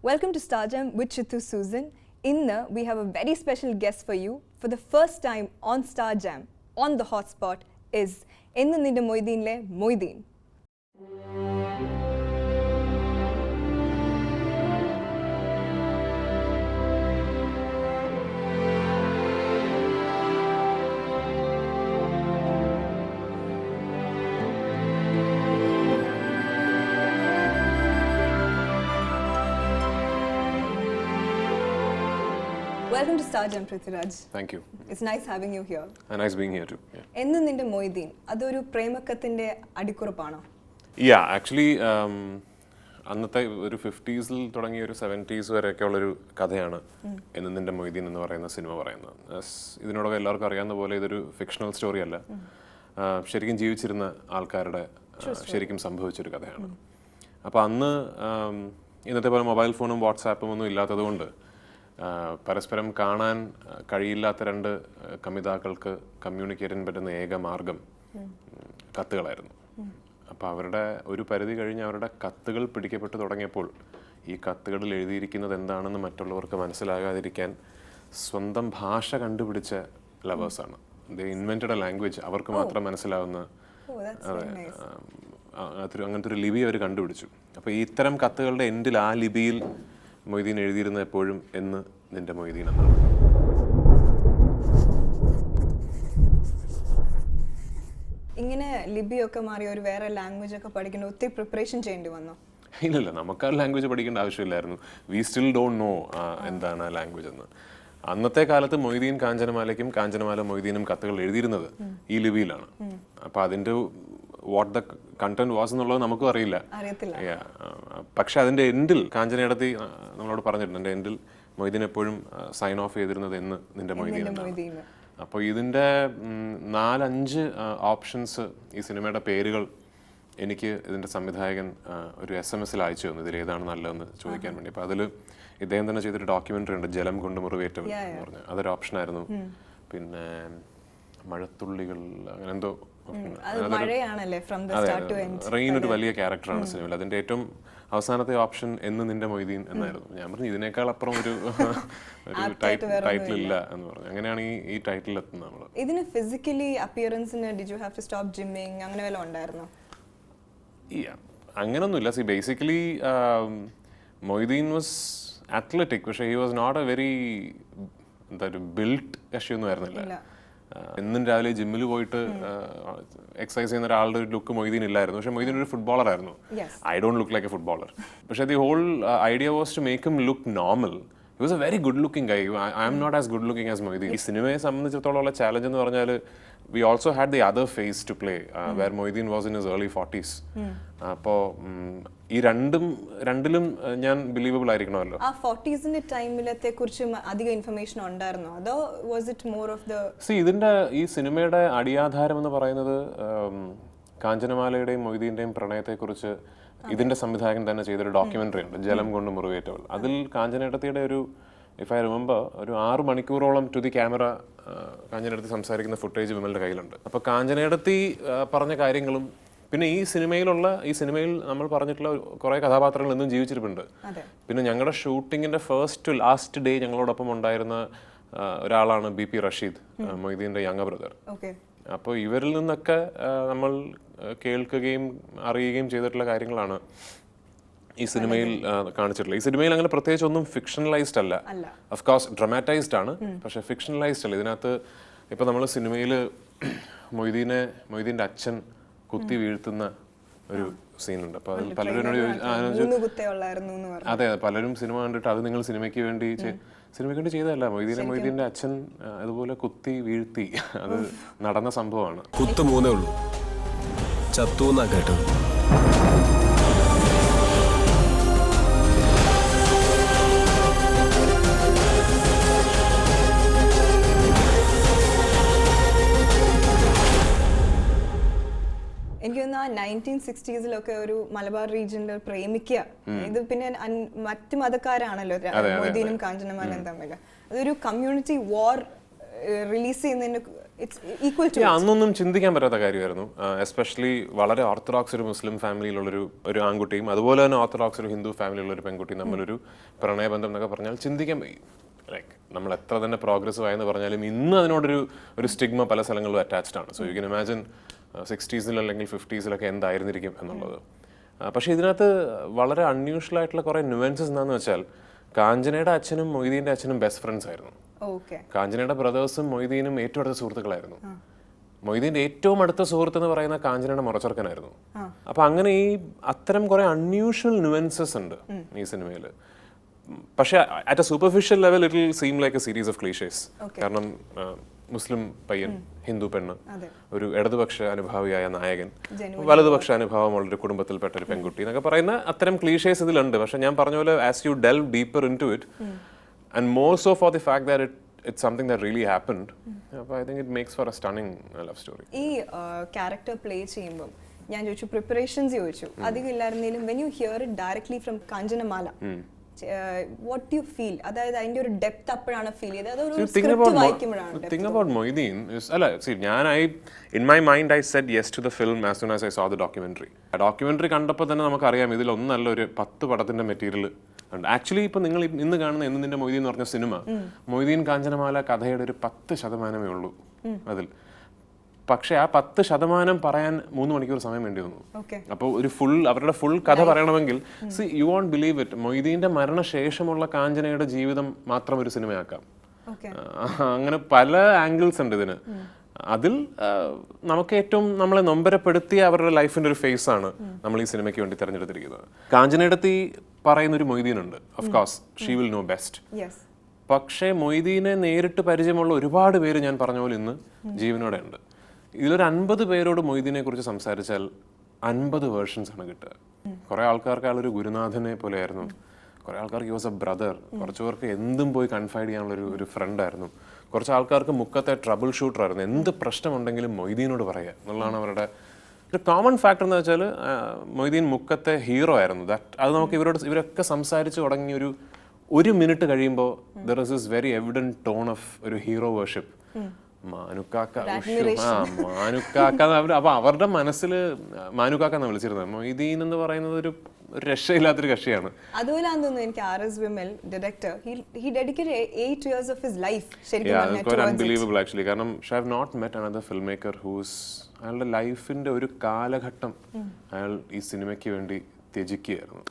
Welcome to Star Jam with Chittu Susan. We have a very special guest for you. For the first time on Star Jam, on the hotspot, is Ennu Ninte Moideenle Moideen. Welcome to Star Jam, Prithviraj. Thank you. It's nice having you here. Nice being here too. Ennu Ninte Moideen, adoru പ്രേമക്കത്തിന്റെ അടിക്കുറിപ്പാണോ? Yeah, actually, അന്നത്തെ ഒരു 50s തുടങ്ങിയ ഒരു 70s വരെയൊക്കെ ഉള്ളൊരു കഥയാണ് എന്ന് നിന്റെ മൊയ്തീൻ എന്ന് പറയുന്ന സിനിമ പറയുന്നത്. ഇതിനോടൊക്കെ എല്ലാവർക്കും അറിയാവുന്ന പോലെ ഇതൊരു ഫിക്ഷണൽ സ്റ്റോറി അല്ല, ശരിക്കും ജീവിച്ചിരുന്ന ആൾക്കാരുടെ ശരിക്കും സംഭവിച്ചൊരു കഥയാണ്. അപ്പോൾ അന്ന് ഇന്നത്തെ പോലെ മൊബൈൽ ഫോണും വാട്സാപ്പും ഒന്നും ഇല്ലാത്തത് കൊണ്ട് പരസ്പരം കാണാൻ കഴിയില്ലാത്ത രണ്ട് കമിതാക്കൾക്ക് കമ്മ്യൂണിക്കേറ്റ് ചെയ്യാൻ പറ്റുന്ന ഏക മാർഗം കത്തുകളായിരുന്നു. അപ്പോൾ അവരുടെ ഒരു പരിധി കഴിഞ്ഞ് അവരുടെ കത്തുകൾ പിടിക്കപ്പെട്ട് തുടങ്ങിയപ്പോൾ ഈ കത്തുകളിൽ എഴുതിയിരിക്കുന്നത് എന്താണെന്ന് മറ്റുള്ളവർക്ക് മനസ്സിലാകാതിരിക്കാൻ സ്വന്തം ഭാഷ കണ്ടുപിടിച്ച ലവേഴ്സാണ്. ദേ ഇൻവെന്റഡ് എ ലാംഗ്വേജ്, അവർക്ക് മാത്രം മനസ്സിലാവുന്ന അങ്ങനത്തെ ഒരു ലിപി അവർ കണ്ടുപിടിച്ചു. അപ്പോൾ ഈ ഇത്തരം കത്തുകളുടെ എൻഡിൽ ആ ലിപിയിൽ മൊയ്തീൻ എഴുതിയിരുന്ന എപ്പോഴും എന്ന് നിന്റെ മൊയ്തീൻ എന്നാണ്. ഇങ്ങനെ ലിപിയൊക്കെ മാറി ഒരു വേറെ ലാംഗ്വേജ് ഒക്കെ പഠിക്കേണ്ട ഒത്തിരി പ്രിപ്പറേഷൻ ചെയ്യേണ്ടി വന്നു? ഇല്ലല്ല, നമുക്ക് ആ ലാംഗ്വേജ് പഠിക്കേണ്ട ആവശ്യമില്ലായിരുന്നു. വി സ്റ്റിൽ ഡോണ്ട് നോ എന്താണ് ആ ലാംഗ്വേജ് എന്ന്. അന്നത്തെ കാലത്ത് മൊയ്തീൻ കാഞ്ചനമാലയ്ക്കും കാഞ്ചനമാല മൊയ്തീനും കത്തുകൾ എഴുതിയിരുന്നത് ഈ ലിപിയിലാണ്. അപ്പൊ അതിന്റെ വാട്ട് ദ കണ്ടന്റ് വാസ് എന്നുള്ളത് നമുക്കും അറിയില്ല. പക്ഷെ അതിന്റെ എൻഡിൽ കാഞ്ചനയിടത്തി നമ്മളോട് പറഞ്ഞിട്ടുണ്ട്, എൻ്റെ എൻഡിൽ മൊയ്തീൻ എപ്പോഴും സൈൻ ഓഫ് ചെയ്തിരുന്നത് എന്ന് നിന്റെ മൊയ്തീൻ എന്നാണ്. അപ്പോൾ ഇതിൻ്റെ 4-5 ഓപ്ഷൻസ്, ഈ സിനിമയുടെ പേരുകൾ എനിക്ക് ഇതിൻ്റെ സംവിധായകൻ ഒരു SMS അയച്ചു തന്നു, ഇതിൽ ഏതാണ് നല്ലതെന്ന് ചോദിക്കാൻ വേണ്ടി. അപ്പോൾ അതിൽ ഇദ്ദേഹം തന്നെ ചെയ്തൊരു ഡോക്യുമെൻ്ററി ഉണ്ട്, ജലം കൊണ്ട് മുറിവേറ്റവൾ എന്ന് പറഞ്ഞ്, അതൊരു ഓപ്ഷനായിരുന്നു. പിന്നെ മഴത്തുള്ളികൾ, അങ്ങനെ എന്തോ, റെയിൻ ഒരു വലിയ ക്യാരക്ടറാണ് സിനിമയിൽ. അതിൻ്റെ ഏറ്റവും അവസാനത്തെ ഓപ്ഷൻ എന്ന് നിന്റെ മൊയ്തീൻ എന്നായിരുന്നു. ഞാൻ പറഞ്ഞു ഇതിനേക്കാൾ അപ്പുറം ഒരു ടൈറ്റിൽ ഇല്ല എന്ന് പറഞ്ഞു. അങ്ങനെയാണ് ഈ ടൈറ്റിൽ എത്തുന്നത്. നമ്മൾ ഇതിന് ഫിസിക്കലി അപ്പിയറൻസിന് did you have to stop gymming അങ്ങനെ വല്ലതും ഉണ്ടായിരുന്നോ? അങ്ങനൊന്നുമില്ല. See basically Moideen was athletic, പക്ഷേ he was not a very എന്താ ഒരു ബിൽറ്റ് കക്ഷിയൊന്നും ആയിരുന്നില്ല. എന്നും രാവിലെ ജിമ്മിൽ പോയിട്ട് എക്സസൈസ് ചെയ്യുന്ന ഒരാളുടെ ഒരു ലുക്ക് മൊയ്തീൻ ഇല്ലായിരുന്നു. പക്ഷെ മൊയ്തീൻ ഒരു ഫുട്ബോളർ ആയിരുന്നു. I don't look like a footballer. പക്ഷെ the whole idea was to make him look normal. He was a very good looking guy. I am not as good looking as Moideen. ഈ സിനിമയെ സംബന്ധിച്ചിടത്തോളം ഉള്ള challenge എന്ന് പറഞ്ഞാൽ we also had the other phase to play where Moideen was in his early 40s. അപ്പോൾ ഈ രണ്ടിലും ഞാൻ ബിലീവബിൾ ആയിരിക്കണമല്ലോ. ആ 40s ടൈമിലത്തെ കുറിച്ച് അധികം ഇൻഫർമേഷൻ ഉണ്ടായിരുന്നോ, അതോ was it more of the ഇതിന്റെ ഈ സിനിമയുടെ അടിയാധാരം എന്ന് പറയുന്നത് കാഞ്ചനമാലയുടെയും മൊയ്തീന്റെയും പ്രണയത്തെക്കുറിച്ച് ഇതിന്റെ സംവിധായകൻ തന്നെ ചെയ്തൊരു ഡോക്യുമെന്ററി ഉണ്ട്, ജലം കൊണ്ട് മുറിവേറ്റവൾ. അതിൽ കാഞ്ചനേടത്തിയുടെ ഒരു, ഇഫ് ഐ റിമെമ്പർ, ഒരു 6 മണിക്കൂറോളം ടു ദി ക്യാമറ കാഞ്ചനേടത്തി സംസാരിക്കുന്ന ഫുട്ടേജ് വിമലിന്റെ കയ്യിലുണ്ട്. അപ്പോൾ കാഞ്ചനേടത്തി പറഞ്ഞ കാര്യങ്ങളും പിന്നെ ഈ സിനിമയിൽ നമ്മൾ പറഞ്ഞിട്ടുള്ള കുറേ കഥാപാത്രങ്ങൾ ഇന്നും ജീവിച്ചിരിപ്പുണ്ട്. പിന്നെ ഞങ്ങളുടെ ഷൂട്ടിങ്ങിന്റെ ഫസ്റ്റ് ടു ലാസ്റ്റ് ഡേ ഞങ്ങളോടൊപ്പം ഉണ്ടായിരുന്ന ഒരാളാണ് BP റഷീദ്, മൊയ്തീന്റെ യങ് ബ്രദർ. അപ്പോൾ ഇവരിൽ നിന്നൊക്കെ നമ്മൾ കേൾക്കുകയും അറിയുകയും ചെയ്തിട്ടുള്ള കാര്യങ്ങളാണ് ഈ സിനിമയിൽ കാണിച്ചിട്ടുള്ളത്. ഈ സിനിമയിൽ അങ്ങനെ പ്രത്യേകിച്ച് ഒന്നും ഫിക്ഷണലൈസ്ഡ് അല്ല. ഓഫ്കോഴ്സ് ഡ്രമാറ്റൈസ്ഡ് ആണ്, പക്ഷെ ഫിക്ഷണലൈസ്ഡ് അല്ല. ഇതിനകത്ത് ഇപ്പം നമ്മൾ സിനിമയിൽ മൊയ്തീൻ്റെ അച്ഛൻ കുത്തി വീഴ്ത്തുന്ന ഒരു സീനുണ്ട്. അപ്പോൾ അതിൽ പലരും അതെ പലരും സിനിമ കണ്ടിട്ട് അത് നിങ്ങൾ സിനിമയ്ക്ക് വേണ്ടി ചെയ്തതല്ല, മൊയ്തീൻ്റെ അച്ഛൻ അതുപോലെ കുത്തി വീഴ്ത്തി, അത് നടന്ന സംഭവമാണ്. കുത്ത് 3 ഉള്ളൂ, ചത്തൂന്നാ കേട്ടത്. എനിക്ക് തോന്നുന്നു 1960s ഒരു മലബാർ റീജിയനിൽ പ്രേമിക്കുക, ഇത് പിന്നെ മറ്റു മതക്കാരാണല്ലോ മൊയ്തീനും കാഞ്ചനമാലയും തമ്മിൽ. അതൊരു കമ്മ്യൂണിറ്റി വാർ റിലീസ് ചെയ്യുന്നതിന് It's equal to അന്നൊന്നും ചിന്തിക്കാൻ പറ്റാത്ത കാര്യമായിരുന്നു. എസ്പെഷ്യലി വളരെ ഓർത്തഡോക്സ് ഒരു മുസ്ലിം ഫാമിലിയിലുള്ളൊരു ആൺകുട്ടിയും അതുപോലെ തന്നെ ഓർത്തഡോക്സ് ഒരു ഹിന്ദു ഫാമിലിയുള്ള ഒരു പെൺകുട്ടിയും തമ്മിലൊരു പ്രണയബന്ധം എന്നൊക്കെ പറഞ്ഞാൽ ചിന്തിക്കാൻ ലൈക്ക് നമ്മൾ എത്ര തന്നെ പ്രോഗ്രസീവ് ആയെന്ന് പറഞ്ഞാലും ഇന്ന് അതിനോടൊരു സ്റ്റിഗ്മ പല സ്ഥലങ്ങളിലും അറ്റാച്ച്ഡ് ആണ്. So you can imagine 60s അല്ലെങ്കിൽ 50s എന്തായിരുന്നിരിക്കും എന്നുള്ളത്. പക്ഷേ ഇതിനകത്ത് വളരെ അൺയൂഷ്വൽ ആയിട്ടുള്ള കുറേ ന്യൂവൻസസ് എന്താണെന്ന് വെച്ചാൽ കാഞ്ചനയുടെ അച്ഛനും മൊയ്തീൻ്റെ അച്ഛനും ബെസ്റ്റ് ഫ്രണ്ട്സ് ആയിരുന്നു. കാഞ്ചനയുടെ ബ്രദേഴ്സും മൊയ്തീനും ഏറ്റവും അടുത്ത സുഹൃത്തുക്കളായിരുന്നു. മൊയ്തീൻ്റെ ഏറ്റവും അടുത്ത സുഹൃത്ത് എന്ന് പറയുന്ന കാഞ്ചനയുടെ മുറച്ചെറുക്കനായിരുന്നു. അപ്പൊ അങ്ങനെ ഈ അത്തരം കുറെ അൺയൂഷ്വൽ ന്യൂവൻസസ് ഉണ്ട് ഈ സിനിമയിൽ. പക്ഷെ at a superficial level it will seem like a series of clichés. കാരണം മുസ്ലിം പയ്യൻ, ഹിന്ദു പെണ്ണ്, ഒരു ഇടതുപക്ഷ അനുഭാവിയായ നായകൻ, വലതുപക്ഷ അനുഭാവമുള്ളൊരു കുടുംബത്തിൽപ്പെട്ട ഒരു പെൺകുട്ടി എന്നൊക്കെ പറയുന്ന അത്തരം ക്ലീഷേസ് ഇതിലുണ്ട്. പക്ഷെ ഞാൻ പറഞ്ഞ പോലെ as you delve deeper into it and more so for the fact that it's something that really happened, I think it makes for a stunning love story. ഈ ക്യാരക്ടർ പ്ലേ ചെയ്യുമ്പോൾ ഞാൻ ചോദിച്ചു preparations ചോദിച്ചു അധികം ഇല്ലായിരുന്നെങ്കിലും when you hear it directly from Kanchanamala what do you feel? അതായത് അതിന്റെ ഒരു depth അപ്പോഴാണ് ഫീൽ ചെയ്തത് അതൊരു script വായിക്കുമ്പോഴാണ്? The thing about Moideen is in my mind I said yes to the film as soon as I saw the documentary. ആ documentary കണ്ടപ്പോൾ തന്നെ നമുക്കറിയാം ഇതിൽ ഒന്നല്ല ഒരു 10 പടത്തിന്റെ മെറ്റീരിയൽ ഉണ്ട്. ആക്ച്വലി ഇപ്പൊ നിങ്ങൾ ഇന്ന് കാണുന്ന എന്ന് നിന്റെ മൊയ്തീൻ എന്ന് പറഞ്ഞ സിനിമ മൊയ്തീൻ കാഞ്ചനമാല കഥയുടെ ഒരു 10% ഉള്ളൂ അതിൽ. പക്ഷെ ആ 10% പറയാൻ 3 മണിക്കൂർ സമയം വേണ്ടി വന്നു. അപ്പോൾ അവരുടെ ഫുൾ കഥ പറയണമെങ്കിൽ യു വോണ്ട് ബിലീവ് ഇറ്റ്, മൊയ്തീന്റെ മരണശേഷമുള്ള കാഞ്ചനയുടെ ജീവിതം മാത്രം ഒരു സിനിമയാക്കാം. അങ്ങനെ പല ആംഗിൾസ് ഉണ്ട് ഇതിന്. അതിൽ നമുക്ക് ഏറ്റവും നമ്മളെ നൊമ്പരപ്പെടുത്തിയ അവരുടെ ലൈഫിന്റെ ഒരു ഫേസ് ആണ് നമ്മൾ ഈ സിനിമയ്ക്ക് വേണ്ടി തിരഞ്ഞെടുത്തിരിക്കുന്നത്. കാഞ്ചനയിടത്തി പറയുന്ന ഒരു മൊയ്തീൻ ഉണ്ട്. Of course she will know best. പക്ഷേ മൊയ്തീനെ നേരിട്ട് പരിചയമുള്ള ഒരുപാട് പേര് ഞാൻ പറഞ്ഞ പോലെ ഇന്ന് ജീവനോടെ ഉണ്ട്. ഇതിലൊരു 50 പേരോട് മൊയ്തീനെ കുറിച്ച് സംസാരിച്ചാൽ 50 വേർഷൻസ് ആണ് കിട്ടുക. കുറെ ആൾക്കാർക്ക് ആളൊരു ഗുരുനാഥനെ പോലെയായിരുന്നു, കുറെ ആൾക്കാർക്ക് യൂസ് എ ബ്രദർ, കുറച്ച് പേർക്ക് എന്തും പോയി കൺഫൈഡ് ചെയ്യാനുള്ള ഒരു ഫ്രണ്ട് ആയിരുന്നു, കുറച്ച് ആൾക്കാർക്ക് മുക്കത്തെ ട്രബിൾ ഷൂട്ടർ ആയിരുന്നു. എന്ത് പ്രശ്നമുണ്ടെങ്കിലും മൊയ്തീനോട് പറയുക എന്നുള്ളതാണ് അവരുടെ ഒരു കോമൺ ഫാക്ടർ. എന്ന് വെച്ചാൽ മൊയ്തീൻ മുക്കത്തെ ഹീറോ ആയിരുന്നു. അത് നമുക്ക് ഇവരൊക്കെ സംസാരിച്ച് തുടങ്ങി ഒരു മിനിറ്റ് കഴിയുമ്പോൾ there is this very evident tone of ഒരു ഹീറോ വർഷിപ്പ്. മാനുക്കാക്ക, അപ്പൊ അവരുടെ മനസ്സിൽ മാനുക്കാക്ക എന്നാണ് വിളിച്ചിരുന്നത്. മൊയ്തീൻ എന്ന് പറയുന്നത് ഒരു രക്ഷയില്ലാത്തൊരു കക്ഷിയാണ്. അതുപോലെയാണെന്ന് തോന്നുന്നു എനിക്ക് R.S. Vimal director he dedicated 8 years of his life. Unbelievable actually. കാരണം I have not met another filmmaker who's അയാളുടെ ലൈഫിന്റെ ഒരു കാലഘട്ടം അയാൾ ഈ സിനിമയ്ക്ക് വേണ്ടി ത്യജിക്കുകയായിരുന്നു.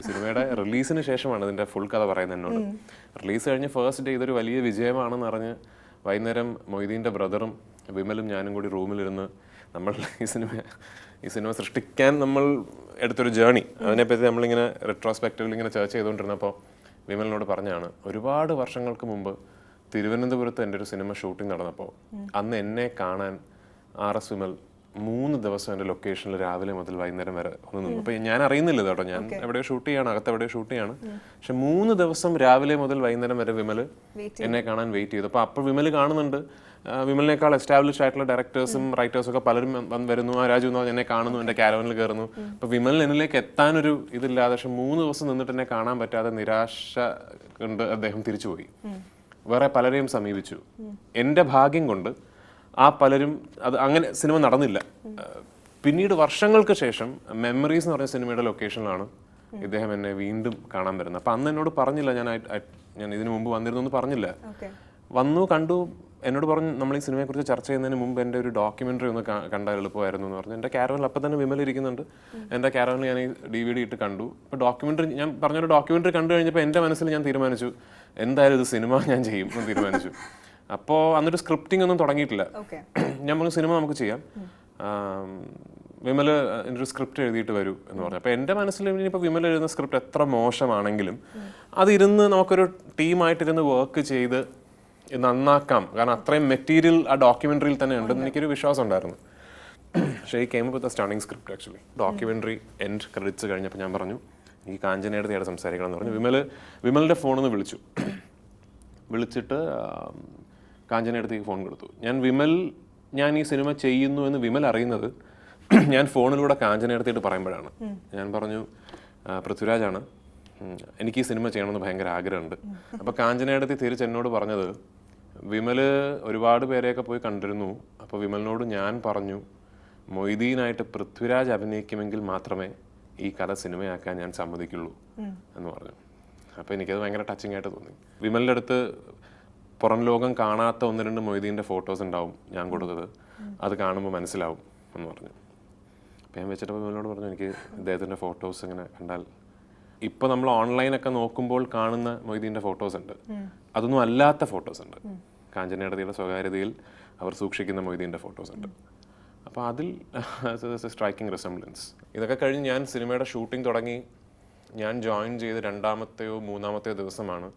സിനിമയുടെ റിലീസിന് ശേഷമാണ് ഇതിന്റെ ഫുൾ കഥ പറയുന്നത് എന്നോട്. റിലീസ് കഴിഞ്ഞ് ഫസ്റ്റ് ഡേ ഇതൊരു വലിയ വിജയമാണെന്ന് അറിഞ്ഞ് വൈകുന്നേരം മൊയ്തീൻ്റെ ബ്രദറും വിമലും ഞാനും കൂടി റൂമിലിരുന്ന് നമ്മൾ ഈ സിനിമ സൃഷ്ടിക്കാൻ നമ്മൾ എടുത്തൊരു ജേണി, അതിനെപ്പറ്റി നമ്മളിങ്ങനെ റെട്രോസ്പെക്റ്റീവിൽ ഇങ്ങനെ ചർച്ച ചെയ്തുകൊണ്ടിരുന്നപ്പോൾ വിമലിനോട് പറഞ്ഞാണ്, ഒരുപാട് വർഷങ്ങൾക്ക് മുമ്പ് തിരുവനന്തപുരത്ത് എൻ്റെ ഒരു സിനിമ ഷൂട്ടിംഗ് നടന്നപ്പോൾ അന്ന് എന്നെ കാണാൻ R.S. Vimal 3 ദിവസം എൻ്റെ ലൊക്കേഷനിൽ രാവിലെ മുതൽ വൈകുന്നേരം വരെ ഒന്ന് നിന്നു. അപ്പോൾ ഞാൻ അറിയുന്നില്ല കേട്ടോ, ഞാൻ എവിടെയോ ഷൂട്ട് ചെയ്യാണ്, അകത്ത് എവിടെയോ ഷൂട്ട് ചെയ്യാണ്. പക്ഷെ 3 ദിവസം രാവിലെ മുതൽ വൈകുന്നേരം വരെ വിമൽ എന്നെ കാണാൻ വെയിറ്റ് ചെയ്തു. അപ്പോൾ വിമൽ കാണുന്നുണ്ട്, വിമലിനേക്കാൾ എസ്റ്റാബ്ലിഷ് ആയിട്ടുള്ള ഡയറക്ടേഴ്സും റൈറ്റേഴ്സും ഒക്കെ പലരും വരുന്നു. ആ രാജു എന്നെ കാണുന്നു, എൻ്റെ കാരവനിൽ കയറുന്നു. അപ്പോൾ വിമലിന് എന്നിലേക്ക് എത്താനൊരു ഇതില്ലാതെ, പക്ഷെ 3 ദിവസം നിന്നിട്ട് എന്നെ കാണാൻ പറ്റാതെ നിരാശ കൊണ്ട് അദ്ദേഹം തിരിച്ചുപോയി. വേറെ പലരെയും സമീപിച്ചു. എൻ്റെ ഭാഗ്യം കൊണ്ട് ആ പലരും അത് അങ്ങനെ സിനിമ നടന്നില്ല. പിന്നീട് വർഷങ്ങൾക്ക് ശേഷം മെമ്മറീസ് എന്ന് പറഞ്ഞ സിനിമയുടെ ലൊക്കേഷനിലാണ് ഇദ്ദേഹം എന്നെ വീണ്ടും കാണാൻ വരുന്നത്. അപ്പം അന്ന് എന്നോട് പറഞ്ഞില്ല, ഞാൻ ഇതിനു മുമ്പ് വന്നിരുന്നു പറഞ്ഞില്ല. വന്നു, കണ്ടു, എന്നോട് പറഞ്ഞു നമ്മൾ ഈ സിനിമയെക്കുറിച്ച് ചർച്ച ചെയ്യുന്നതിന് മുമ്പ് എൻ്റെ ഒരു ഡോക്യുമെൻ്ററി ഒന്ന് കണ്ടാൽ എളുപ്പമായിരുന്നു എന്ന് പറഞ്ഞു. എൻ്റെ കാരവനിൽ അപ്പം തന്നെ വിമൽ ഇരിക്കുന്നുണ്ട്. എൻ്റെ കാരവനിൽ ഞാൻ ഈ DVD ഇട്ട് കണ്ടു. അപ്പോൾ ഡോക്യുമെൻ്ററി ഞാൻ പറഞ്ഞൊരു ഡോക്യുമെൻ്ററി കണ്ടു കഴിഞ്ഞപ്പോൾ എൻ്റെ മനസ്സിൽ ഞാൻ തീരുമാനിച്ചു എന്തായാലും ഇത് സിനിമ ഞാൻ ചെയ്യും എന്ന് തീരുമാനിച്ചു. അപ്പോൾ അന്നൊരു സ്ക്രിപ്റ്റിംഗ് ഒന്നും തുടങ്ങിയിട്ടില്ല. ഞാൻ പറഞ്ഞു സിനിമ നമുക്ക് ചെയ്യാം, വിമൽ എൻ്റെ ഒരു സ്ക്രിപ്റ്റ് എഴുതിയിട്ട് വരൂ എന്ന് പറഞ്ഞു. അപ്പോൾ എൻ്റെ മനസ്സിൽ ഇനിയിപ്പോൾ വിമൽ എഴുതുന്ന സ്ക്രിപ്റ്റ് എത്ര മോശമാണെങ്കിലും അതിരുന്ന് നമുക്കൊരു ടീമായിട്ടിരുന്ന് വർക്ക് ചെയ്ത് നന്നാക്കാം, കാരണം അത്രയും മെറ്റീരിയൽ ആ ഡോക്യുമെൻ്ററിയിൽ തന്നെ ഉണ്ടെന്ന് എനിക്കൊരു വിശ്വാസം ഉണ്ടായിരുന്നു. പക്ഷേ ഈ came with a stunning script actually. Documentary end credits കഴിഞ്ഞപ്പോൾ ഞാൻ പറഞ്ഞു ഈ കാഞ്ചനയുടെ തീരെ സംസാരിക്കണം എന്ന് പറഞ്ഞു. വിമലിൻ്റെ ഫോണിൽ നിന്ന് വിളിച്ചിട്ട് കാഞ്ചനയുടെ ഫോൺ കൊടുത്തു. ഞാൻ ഈ സിനിമ ചെയ്യുന്നു എന്ന് വിമൽ അറിയുന്നത് ഞാൻ ഫോണിലൂടെ കാഞ്ചനയെടുത്തിട്ട് പറയുമ്പോഴാണ്. ഞാൻ പറഞ്ഞു പൃഥ്വിരാജാണ്, എനിക്ക് ഈ സിനിമ ചെയ്യണമെന്ന് ഭയങ്കര ആഗ്രഹമുണ്ട്. അപ്പോൾ കാഞ്ചനയെടുത്ത് തിരിച്ച് എന്നോട് പറഞ്ഞത് വിമൽ ഒരുപാട് പേരെയൊക്കെ പോയി കണ്ടിരുന്നു. അപ്പോൾ വിമലിനോട് ഞാൻ പറഞ്ഞു, മൊയ്തീനായിട്ട് പൃഥ്വിരാജ് അഭിനയിക്കുമെങ്കിൽ മാത്രമേ ഈ കഥ സിനിമയാക്കാൻ ഞാൻ സമ്മതിക്കുള്ളൂ എന്ന് പറഞ്ഞു. അപ്പോൾ എനിക്കത് ഭയങ്കര ടച്ചിങ് ആയിട്ട് തോന്നി. വിമലിൻ്റെ അടുത്ത് പുറം ലോകം കാണാത്ത 1-2 മൊയ്തീൻ്റെ ഫോട്ടോസ് ഉണ്ടാവും ഞാൻ കൊടുത്തത്, അത് കാണുമ്പോൾ മനസ്സിലാവും എന്ന് പറഞ്ഞു. അപ്പോൾ ഞാൻ വെച്ചിട്ട് വിമലിനോട് പറഞ്ഞു, എനിക്ക് ഇദ്ദേഹത്തിൻ്റെ ഫോട്ടോസ് ഇങ്ങനെ കണ്ടാൽ, ഇപ്പോൾ നമ്മൾ ഓൺലൈനൊക്കെ നോക്കുമ്പോൾ കാണുന്ന മൊയ്തീൻ്റെ ഫോട്ടോസ് ഉണ്ട്, അതൊന്നും അല്ലാത്ത ഫോട്ടോസ് ഉണ്ട്. കാഞ്ചനേടതിയുടെ സ്വകാര്യതയിൽ അവർ സൂക്ഷിക്കുന്ന മൊയ്തീൻ്റെ ഫോട്ടോസ് ഉണ്ട്. അപ്പോൾ അതിൽ സ്ട്രൈക്കിംഗ് റിസംബ്ലൻസ്. ഇതൊക്കെ കഴിഞ്ഞ് ഞാൻ സിനിമയുടെ ഷൂട്ടിംഗ് തുടങ്ങി. ഞാൻ ജോയിൻ ചെയ്ത് 2-ാമത്തെയോ 3-ാമത്തെയോ ദിവസമാണ്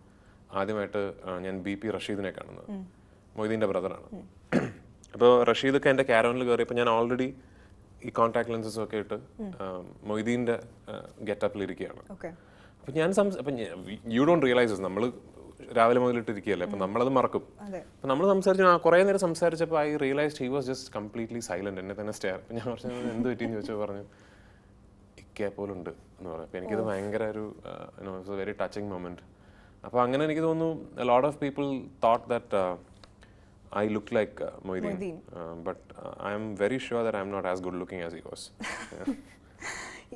ആദ്യമായിട്ട് ഞാൻ BP റഷീദിനെ കാണുന്നത്. മൊയ്തീൻ്റെ ബ്രദറാണ്. അപ്പോൾ റഷീദൊക്കെ എൻ്റെ ക്യാരവനിൽ കയറിയപ്പോൾ ഞാൻ ഓൾറെഡി ഈ കോൺടാക്ട് ലെൻസസ് ഒക്കെ ഇട്ട് മൊയ്തീൻ്റെ ഗെറ്റപ്പിലിരിക്കുകയാണ്. അപ്പം ഞാൻ അപ്പം യു ഡോണ്ട് റിയലൈസ്, നമ്മൾ രാവിലെ മുതലിട്ടിരിക്കുകയല്ലേ, അപ്പം നമ്മളത് മറക്കും. അപ്പം നമ്മൾ സംസാരിച്ചു, കുറേ നേരം സംസാരിച്ചപ്പോൾ I realised he was just completely silent. എന്നെ തന്നെ സ്റ്റെയർ. അപ്പം ഞാൻ പറഞ്ഞു, എന്ത് പറ്റിയെന്ന് ചോദിച്ചാൽ പറഞ്ഞു, ഇക്കേ പോലുണ്ട് എന്ന് പറഞ്ഞു. അപ്പം എനിക്കത് ഭയങ്കര ഒരു വെരി ടച്ചിങ് മൊമെന്റ്. അപ്പോൾ അങ്ങനെ എനിക്ക് തോന്നുന്നു lot of people thought that I look like Moideen. But I am very sure that I am not as good looking as he was.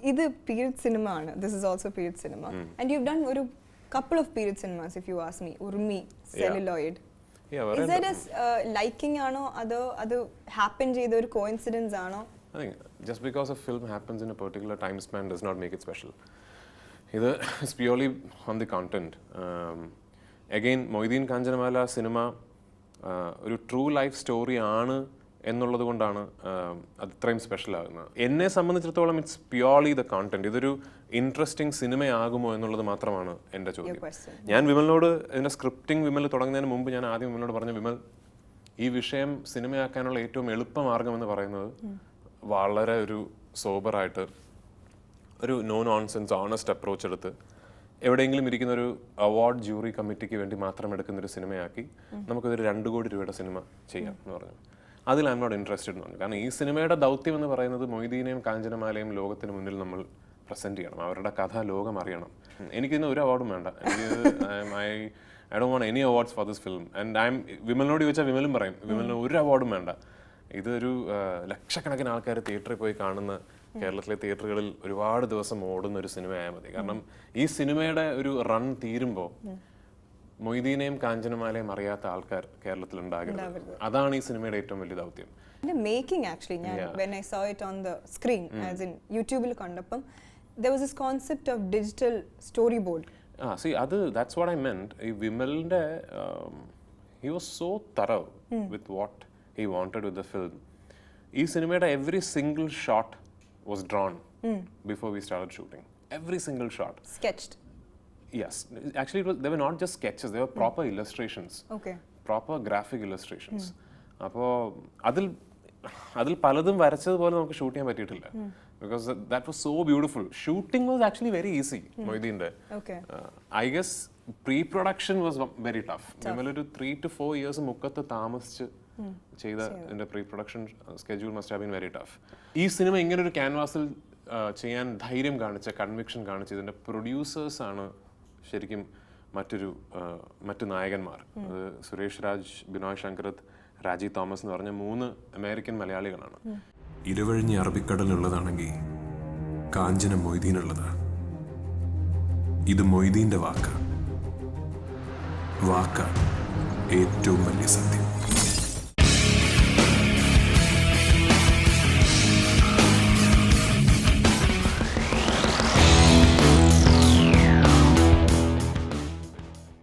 ഇത് period cinema ആണ്. This is also period cinema. And you've done ഒരു couple of period cinemas, if you ask me. Urmi, Celluloid. Is that as liking ആണോ അതോ അത് happen ചെയ്ത ഒരു coincidence ആണോ? I think just because a film happens in a particular time span does not make it special. ഇത് is purely on the content. Again, Moideen Kanjanamala cinema ഒരു true life story ആണ് എന്നുള്ളത് കൊണ്ടാണ് അത് ഇത്രയും സ്പെഷ്യൽ ആകുന്നത്. എന്നെ സംബന്ധിച്ചിടത്തോളം ഇറ്റ്സ് പ്യോർലി ദ കോണ്ടന്റ്. ഇതൊരു ഇൻട്രസ്റ്റിംഗ് സിനിമയാകുമോ എന്നുള്ളത് മാത്രമാണ് എൻ്റെ ചോദ്യം. ഞാൻ വിമലിനോട് ഇതിൻ്റെ സ്ക്രിപ്റ്റിംഗ് വിമൽ തുടങ്ങുന്നതിന് മുമ്പ് ഞാൻ ആദ്യം വിമലിനോട് പറഞ്ഞു, വിമൽ, ഈ വിഷയം സിനിമയാക്കാനുള്ള ഏറ്റവും എളുപ്പമാർഗം എന്ന് പറയുന്നത് വളരെ ഒരു സോബറായിട്ട് ഒരു നോ നോൺസെൻസ് ഓണസ്റ്റ് അപ്രോച്ച് എടുത്ത് എവിടെയെങ്കിലും ഇരിക്കുന്ന ഒരു അവാർഡ് ജൂറി കമ്മിറ്റിക്ക് വേണ്ടി മാത്രം എടുക്കുന്നൊരു സിനിമയാക്കി നമുക്കൊരു 2 കോടി രൂപയുടെ സിനിമ ചെയ്യാം എന്ന് പറഞ്ഞു. അതിൽ ഐ എം നോട്ട് ഇൻട്രസ്റ്റഡ് എന്ന് പറഞ്ഞു. കാരണം ഈ സിനിമയുടെ ദൗത്യം എന്ന് പറയുന്നത് മൊയ്തീനെയും കാഞ്ചനമാലയും ലോകത്തിന് മുന്നിൽ നമ്മൾ പ്രസൻറ്റ് ചെയ്യണം, അവരുടെ കഥ ലോകം അറിയണം. എനിക്കിന്ന് ഒരു അവാർഡും വേണ്ട. I don't want any awards for this film. And വിമലിനോട് ചോദിച്ചാൽ വിമലും പറയും, വിമലിന് ഒരു അവാർഡും വേണ്ട. ഇതൊരു ലക്ഷക്കണക്കിന് ആൾക്കാർ തിയേറ്ററിൽ പോയി കാണുന്ന, കേരളത്തിലെ തിയേറ്ററുകളിൽ ഒരുപാട് ദിവസം ഓടുന്ന ഒരു സിനിമയായാൽ മതി. കാരണം ഈ സിനിമയുടെ ഒരു റൺ തീരുമ്പോൾ മൊയ്തീനെയും കാഞ്ചനമാലയും അറിയാത്ത ആൾക്കാർ കേരളത്തിൽ ഉണ്ടാകരുത്. അതാണ് ഈ സിനിമയുടെ ഏറ്റവും വലിയ ദൗത്യം. മേക്കിംഗ് ആക്ച്വലി ഞാൻ when I saw it on the screen, as in യൂട്യൂബിൽ കണ്ടപ്പം there was this concept of digital storyboard. See, that's what I meant. ഈ വിമലിന്റെ he was so thorough with what he wanted with the film. ഈ സിനിമയുടെ every single shot was drawn before we started shooting. Every single shot. Sketched. Yes. Actually, they were not just sketches. They were proper illustrations. Okay. Proper graphic illustrations. അപ്പോൾ അതിൽ പലതും വരച്ചതുപോലെ നമുക്ക് shoot ചെയ്യാൻ പറ്റിയിട്ടില്ല. Because that was so beautiful. Shooting was actually very easy. Moideen's. Okay. I guess pre-production was very tough. ഒരു 3 to 4 years മുക്കത്ത് താമസിച്ച് ചെയ്ത ഇതിന്റെ pre-production schedule must have been very tough. ഈ സിനിമ ഇങ്ങനെ ഒരു ക്യാൻവാസിൽ ചെയ്യാൻ ധൈര്യം കാണിച്ച, കൺവിക്ഷൻ കാണിച്ച ഇതിന്റെ പ്രൊഡ്യൂസേഴ്സ് ആണ് ശരിക്കും മറ്റു നായകന്മാർ. അത് സുരേഷ് രാജ്, ബിനോയ് ശങ്കരത്ത്, രാജി തോമസ് എന്ന് പറഞ്ഞ 3 അമേരിക്കൻ മലയാളികളാണ്. ഇരുവഴിഞ്ഞ അറബിക്കടലുള്ളതാണെങ്കിൽ കാഞ്ചന മൊയ്തീനുള്ളതാ. ഇത് മൊയ്തീന്റെ വാക്ക ഏറ്റവും വലിയ സത്യം.